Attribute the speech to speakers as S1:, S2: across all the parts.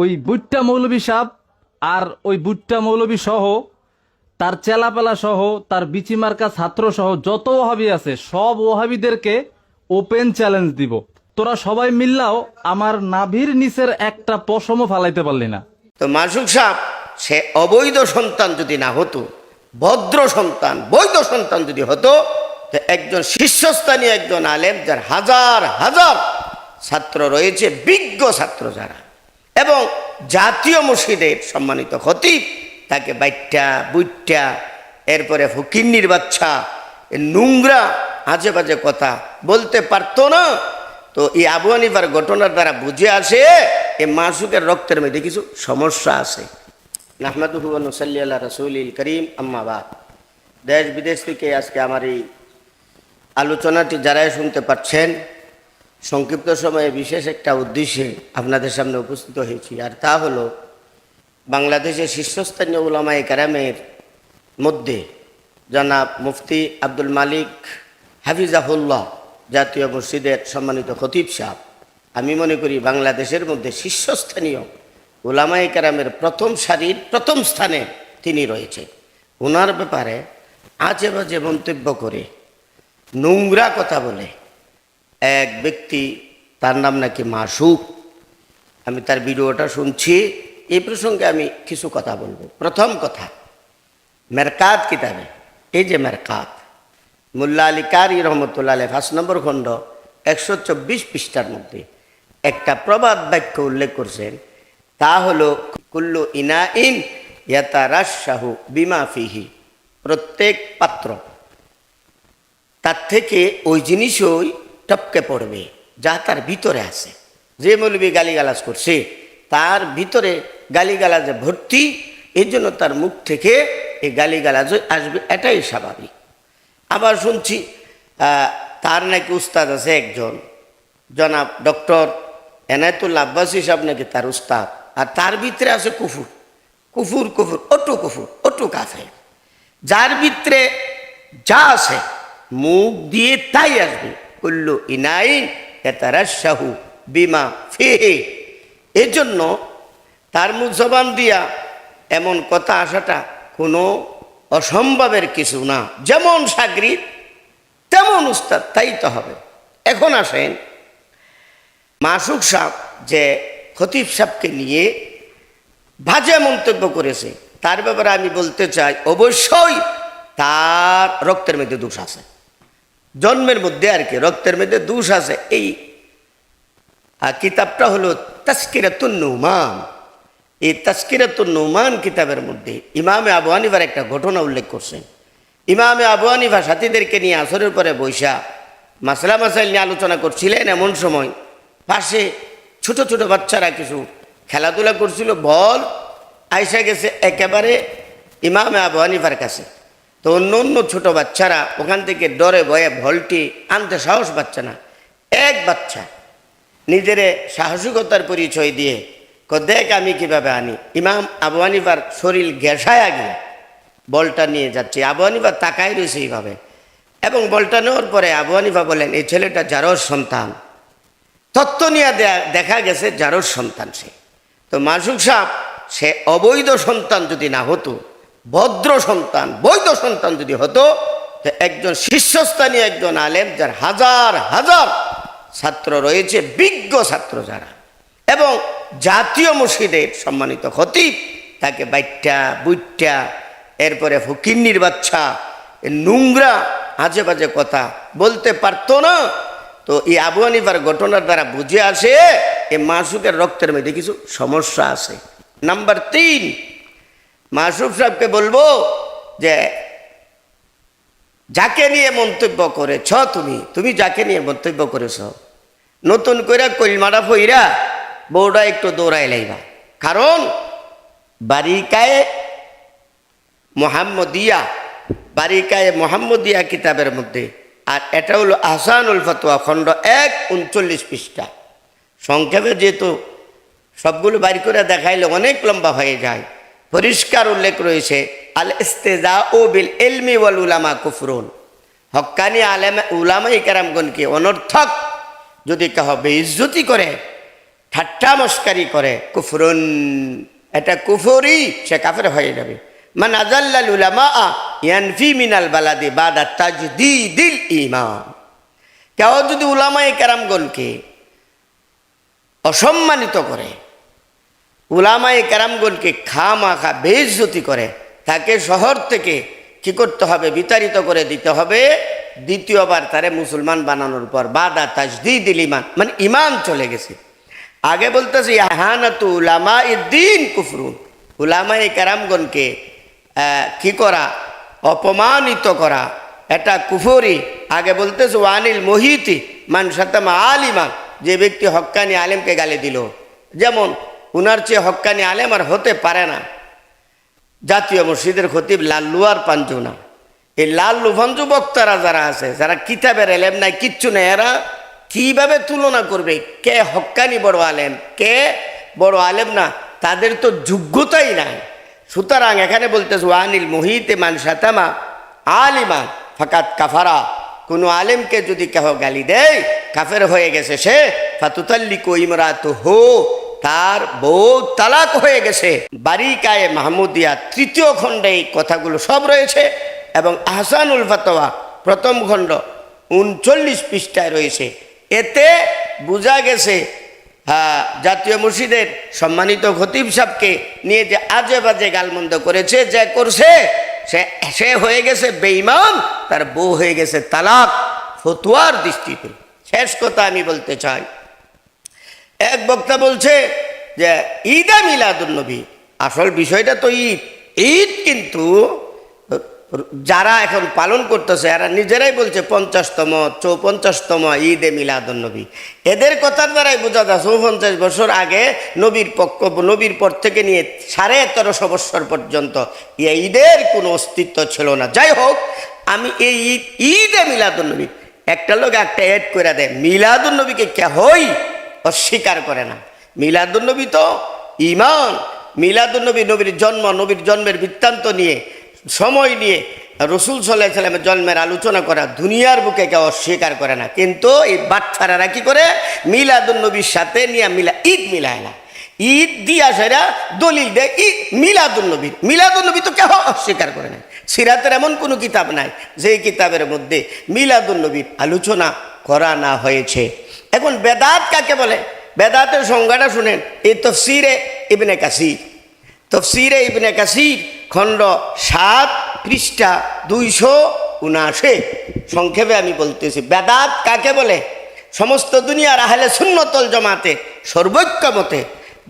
S1: ওই বুট্টা মৌলভী সাহ আর ওই বুট্টা মৌলভী সহ তার চেলাপেলা সহ তার বিচি মার্কা ছাত্র সহ যত ওহাবি আছে সব ওহাবিদেরকে ওপেন চ্যালেঞ্জ দিব। তোরা সবাই মিললাও আমার নাভির নিচের একটা পশমও ফালাইতে পারলি না।
S2: তো মাসুক সাহেব সে অবৈধ সন্তান যদি না হতো, ভদ্র সন্তান বৈধ সন্তান যদি হতো, তো একজন শীর্ষস্থানীয় একজন আলেম যার হাজার হাজার ছাত্র রয়েছে, বিজ্ঞ ছাত্র যারা, এবং জাতীয় মসজিদের সম্মানিত খতিব, তাকে বাইট্টা বুইট্টা এরপরে ফকিন্নির বাচ্চা নোংরা আজে বাজে কথা বলতে পারতো না। তো এই আবু হানিফার ঘটনার দ্বারা বুঝে আসে এ মাসুকের রক্তের মধ্যে কিছু সমস্যা আছে। নাহমাদুহু ওয়া নুসাল্লি আলা রাসূলিল কারীম, আম্মা বাদ। দেশ বিদেশ থেকে আজকে আমার এই আলোচনাটি যারাই শুনতে পাচ্ছেন, সংক্ষিপ্ত সময়ে বিশেষ একটা উদ্দেশ্যে আপনাদের সামনে উপস্থিত হয়েছি, আর তা হলো বাংলাদেশের শীর্ষস্থানীয় উলামায়ে কেরামের মধ্যে জনাব মুফতি আব্দুল মালিক হাফিজাহুল্লাহ, জাতীয় মসজিদের সম্মানিত খতিব সাহেব, আমি মনে করি বাংলাদেশের মধ্যে শীর্ষস্থানীয় উলামায়ে কেরামের প্রথম সারির প্রথম স্থানে তিনি রয়েছে। ওনার ব্যাপারে আজে বাজে মন্তব্য করে নোংরা কথা বলে এক ব্যক্তি, তার নাম নাকি মাসুক। আমি তার ভিডিওটা শুনছি, এই প্রসঙ্গে আমি কিছু কথা বলবো। প্রথম কথা, মেরকাত কিতাবে, এই যে মেরকাত, মোল্লা আলী কারি রহমতুল্লাহ আলাইহি 5 নম্বর খণ্ড 124 পৃষ্ঠার মধ্যে একটা প্রবাদ বাক্য উল্লেখ করছেন, তা হলো কুল্লু ইনাইন ইয়াতারাশাহু বিমা ফিহি, প্রত্যেক পাত্র তার থেকে ওই জিনিসই টপকে পড়বে যা তার ভিতরে আছে। যে মৌলবি গালিগালাজ করছে তার ভিতরে গালিগালাজে ভর্তি, এই জন্য তার মুখ থেকে এই গালিগালাজ আসবে, এটাই স্বাভাবিক। আবার শুনছি তার নাকি উস্তাদ আছে একজন, জনাব ডক্টর এনায়েতুল্লাহ আব্বাসী সাহেব নাকি তার উস্তাদ, আর তার ভিতরে আছে কুফুর কুফুর কুফুর, অটু কাফের। যার ভিতরে যা আছে মুখ দিয়ে তাই আসবে। কুল্লু ইনাইন ইয়াতারাশাহু বিমা ফিহি, এর জন্য তার মুখ জবান দিয়া এমন কথা আসাটা কোনো অসম্ভবের কিছু না। যেমন সাগরিদ তেমন উস্তাদ, তাই তো হবে। এখন আসেন, মাসুক সাহেব যে খতিব সাহেবকে নিয়ে বাজে মন্তব্য করেছে, তার ব্যাপারে আমি বলতে চাই, অবশ্যই তার রক্তের মধ্যে দোষ আছে, জন্মের মধ্যে আর কি রক্তের মধ্যে দোষ আছে। এই কিতাবটা হলো তাজকিরাতুন নুমান। এই তাজকিরাতুন নুমান কিতাবের মধ্যে ইমামে আবু হানিফার একটা ঘটনা উল্লেখ করছেন। ইমামে আবু হানিফা সাথীদেরকে নিয়ে আসরের পরে বৈশা মাসলা মাসাইল নিয়ে আলোচনা করছিলেন, এমন সময় পাশে ছোট ছোট বাচ্চারা কিছু খেলাধুলা করছিল, বল আইসা গেছে একেবারে ইমামে আবু হানিফার কাছে। তো অন্য অন্য ছোটো বাচ্চারা ওখান থেকে ডরে ভয়ে বলটি আনতে সাহস পাচ্ছে না। এক বাচ্চা নিজের সাহসিকতার পরিচয় দিয়ে দেখ আমি কিভাবে আনি। ইমাম আবু হানিফার শরীর ঘেঁষায় গিয়ে বলটা নিয়ে যাচ্ছে, আবু হানিফা তাকাই রয়েছে এইভাবে, এবং বলটা নেওয়ার পরে আবু হানিফা বলেন এই ছেলেটা জারোর সন্তান। তত্ত্ব নিয়ে দেখা গেছে জারোর সন্তান সে। তো মাসুক সাহেব সে অবৈধ সন্তান যদি না হতো, ভদ্র সন্তান বৈধ সন্তান যদি হতো, তো একজন শীর্ষস্থানীয় একজন আলেম যার হাজার হাজার ছাত্র রয়েছে, বিজ্ঞ ছাত্র যারা, এবং জাতীয় মসজিদের সম্মানিত খতিব, তাকে বাইট্টা বুইট্টা এরপরে ফকিন্নির বাচ্চা নোংরা আজে বাজে কথা বলতে পারতো না। তো এই আবু হানিফার ঘটনার দ্বারা বুঝে আসে এ মাসুকের রক্তের মধ্যে কিছু সমস্যা আছে। নাম্বার 3, মাসুক সাহেবকে বলবো যে যাকে নিয়ে মন্তব্য করেছ, তুমি যাকে নিয়ে মন্তব্য করেছ, নতুন করে কলমাটা ফইরা বউটা একটু দৌড়াই লাইবা। কারণ বারিকায়ে মোহাম্মদিয়া কিতাবের মধ্যে, আর এটা হলো আহসানুল ফতোয়া খণ্ড 1 39 পৃষ্ঠা। সংক্ষেপে যেহেতু সবগুলো বাড়ি করে দেখাইলে অনেক লম্বা হয়ে যায়, পরিষ্কার উল্লেখ রয়েছে, আল ইস্তেজাউ বিল ইলমি ওয়াল উলামা কুফরুন, হক্কানি আলেম উলামায়ে কেরামগণকে অনর্থক যদি কেহ বেইজ্জতি করে, ঠাট্টা মস্কারি করে, কুফরুন, এটা কুফরি, সে কাফের হয়ে যাবে। মান আযাল্লাল উলামা ইয়ানফি মিনাল বালাদি বাদা তাজদীদিল ঈমান। কেউ যদি উলামায়ে কেরামগণকে অসম্মানিত করে, উলামায়ে কেরামগণকে খামাখা বেইজ্জতি করে, তাকে শহর থেকে কি করতে হবে? বিতাড়িত করে দিতে হবে। দ্বিতীয়বার তারে মুসলমান বানানোর পর বাদা তাজদীদিল ঈমান, মানে ঈমান চলে গেছে। আগে বলতেছে ইহানাতু উলামাইদ্দিন কুফরুন, উলামায়ে কেরামগণকে কি করা? অপমানিত করা, এটা কুফরি। আগে বলতেছে ওয়ানিল মুহিতি মান শাতামা আলিমান, যে ব্যক্তি হক্কানি আলেমকে গালি দিল, যেমন উনার চেয়ে হক্কানি আলেম আর হতে পারে না জাতীয় মসজিদের খতিব লাল্লু আর পাঞ্জু না। এই লাল্লু পাঞ্জু বক্তারা যারা আছে, যারা কিতাবের এলেম নাই, কিচ্ছু নেই, এরা কিভাবে তুলনা করবে কে হক্কানি বড় আলেম, কে বড় আলেম না? তাদের তো যোগ্যতাই নাই। সুতরাং এখানে বলতেছে ওয়ানিল মুহিতে মান শাতামা আলিমান ফাকাত কাফারা, কোনো আলেমকে যদি কেহ গালি দেয় কাফের হয়ে গেছে সে। ফাতুতাল্লিকু ইমরাতুহু, তার বউ তালাক হয়ে গেছে। বারিকায়ে মাহমুদিয়া 3য় খণ্ডে এই কথাগুলো সব রয়েছে, এবং আহসানুল ফাতোয়া 1ম খণ্ড 39 পৃষ্ঠায় রয়েছে। এতে বোঝা গেছে জাতীয় মসজিদের সম্মানিত খতিব সাহেবকে নিয়ে যে আজে বাজে গালমন্দ করেছে, যে করছে সে হয়ে গেছে বেঈমান, তার বউ হয়ে গেছে তালাক, ফতোয়ার দৃষ্টিতে। শেষ কথা আমি বলতে চাই, এক বক্তা বলছে যে ঈদে মিলাদুন্নবী, আসল বিষয়টা তো ঈদ। ঈদ কিন্তু যারা এখন পালন করতেছে এরা নিজেরাই বলছে 50তম 54তম ঈদে মিলাদুন্নবী। এদের কথার দ্বারাই বোঝা যায় 54 বছর আগে নবীর পর থেকে নিয়ে 1350 বছর পর্যন্ত এই ঈদের কোনো অস্তিত্ব ছিল না। যাই হোক, আমি এই ঈদে মিলাদুন্নবী, একটা লোক একটা এড করে দেয়, মিলাদুন্নবীকে কেহই অস্বীকার করে না। মিলাদুন্নবী তো ঈমান। মিলাদুন্নবী নবীর জন্ম, নবীর জন্মের বৃত্তান্ত নিয়ে, সময় নিয়ে, রসুল সাল্লাল্লাহু আলাইহি ওয়াসাল্লামের জন্মের আলোচনা করা দুনিয়ার বুকে কেউ অস্বীকার করে না। কিন্তু এই বাটফারারা কি করে? মিলাদুন্নবীর সাথে নিয়ে ঈদ মিলায় না, ঈদ দিয়া সেরা দলিল দেয় মিলাদুন্নবীর। মিলাদুন্নবী তো কেউ অস্বীকার করে না। সিরাতের এমন কোনো কিতাব নাই যেই কিতাবের মধ্যে মিলাদুন্নবীর আলোচনা করা না হয়েছে। এখন বেদাত কাকে বলে? বেদাতের সংজ্ঞাটা শুনেন, এই তফসিরে ইবনে কাসির, তফসিরে ইবনে কাসির খণ্ড 7 পৃষ্ঠা 279। সংক্ষেপে আমি বলতেছি, বেদাত কাকে বলে? সমস্ত দুনিয়ার আহলে সুন্নাত ওয়াল জামাতে সর্বৈক্য মতে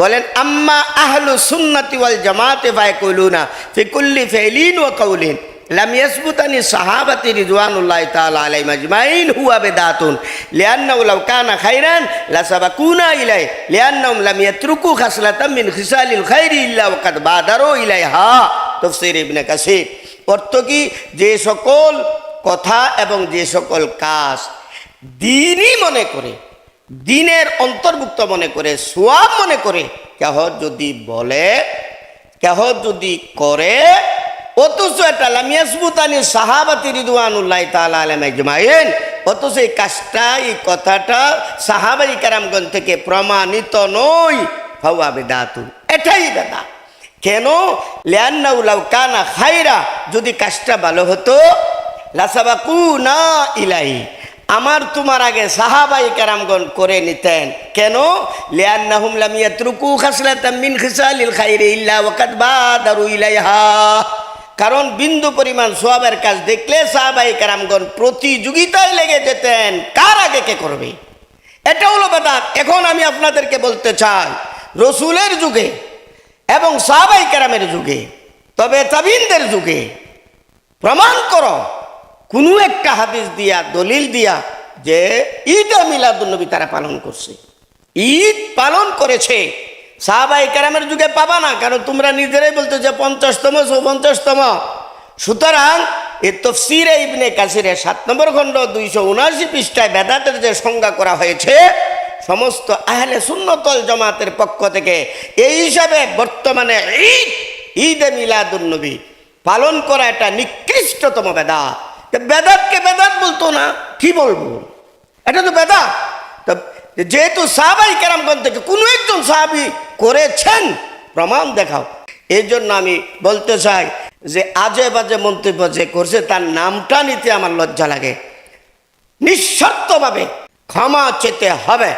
S2: বলেন, আম্মা আহলু সুন্নাতি ওয়াল জামাতে ফায়াকুলুনা ফি কুল্লি ফাইলিন ওয়া কাউলিন লাম ইয়াসবুতানি সাহাবাতি রিদওয়ানুল্লাহি তাআলা আলাইহিম আজমাইন হুয়া বিদাতুন লিআন্নাহু লাউ কানা খাইরান লাসাবাকুনা ইলাইহি লিআন্নাহুম লাম ইয়াতরুকু খাসলাতাম মিন খিসালিল খাইরি ইল্লা ওয়াকাদ বাদারু ইলাইহা। তাফসীর ইবনে কাসির। অর্থ কি? যে সকল কথা এবং যে সকল কাজ দ্বীনই মনে করে, দ্বীনের অন্তর্ভুক্ত মনে করে, সওয়াব মনে করে কেহ যদি বলে, কেহ যদি করে, অথচ এটা লাম ইয়াসবুতানি সাহাবাতি রিদওয়ানুল্লাহি তাআলা আলাইহিম আজমাইন, অথচ এই কাজটা, এই কথাটা সাহাবায়ে কেরামগণ থেকে প্রমাণিত নয়, ফাওয়া বিদাতুন, এটাই বেদাত। কেন? লিআন্নাহু লাউ কানা খায়রা, যদি কাজটা ভালো হতো, লাসাবাকুনা ইলাইহি, আমার তোমার আগে সাহাবায়ে কেরামগণ করে নিতেন। কেন? লিআন্নাহুম লাম ইয়াতরুকু খাসলাতাম মিন খিসালিল খাইরি ইল্লা ওয়াকাদ বাদারু ইলাইহা, কারণ বিন্দু পরিমাণ সওয়াবের কাজ দেখলে সাহাবায়ে কেরামগণ প্রতিযোগিতায় লেগে যেতেন, কার আগে কে করবে। এটা হলো বেদাত। এখন আমি আপনাদেরকে বলতে চাই, রসুলের যুগে এবং সাহাবায়ে কেরামের যুগে, তবে তাবিনদের যুগে প্রমাণ করো কোনো একটা হাদিস দিয়া, দলিল দিয়া, যে ঈদে মিলাদুন্নবী তারা পালন করছে, ঈদ পালন করেছে। সাহাবায়ে কেরামের যুগে পাবা না, কারণ তোমরা নিজেরাই বলতো যে 50তম 54তম। সুতরাং এই তাফসীরে ইবনে কাসিরের 7 নম্বর খণ্ড 279 পৃষ্ঠায় বেদাতের যে সংজ্ঞা করা হয়েছে, সমস্ত আহলে সুন্নাত ওয়াল জামাতের পক্ষ থেকে এই হিসাবে বর্তমানে ঈদে মিলাদুন্নবী পালন করা এটা নিকৃষ্টতম বেদাত। বেদাতকে বেদাত বলতো না, কি বলবো, এটা তো বেদাত। তো যেহেতু সাহাবাই কেরামগণ থেকে কোনো একজন সাহাবি করেছেন, প্রমাণ দেখাও। এই জন্য আমি বলতে চাই যে আজে বাজে মন্তব্য যে করছে তার নামটা নিতে আমার লজ্জা লাগে। নিঃশর্তভাবে ক্ষমা চেতে হবে।